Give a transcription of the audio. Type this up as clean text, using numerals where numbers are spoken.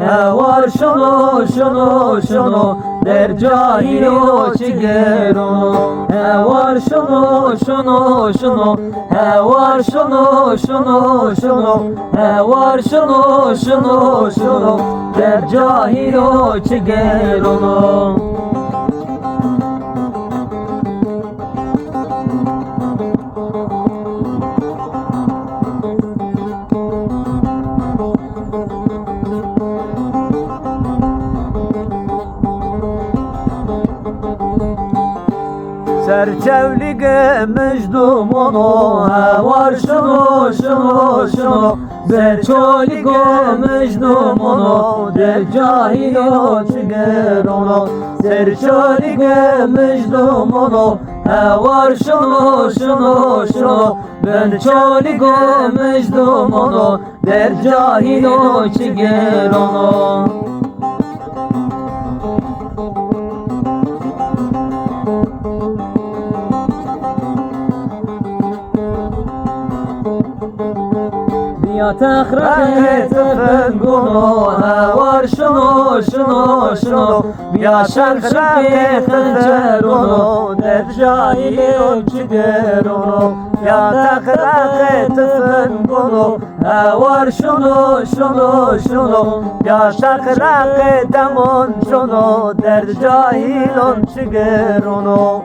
var şunu şunu şunu der cahil o çiger onu. Var şunu şunu şunu var şunu şunu şunu var şunu şunu şunu der cahil o çiger onu. Serçevlige mecdum onu var şunu şunu şunu Serçolige mecdum onu der cahil o çiger onu. Serçolige mecdum onu var şunu şunu şunu ben çolige mecdum onu der cahil o çiger onu. Ya tehret fengunu var şunu şunu şunu ya şerşi khancer onu der cahil o çiger onu. Ya tehret fengunu var şunu şunu şunu ya şerşi demun şunu der cahil o çiger onu.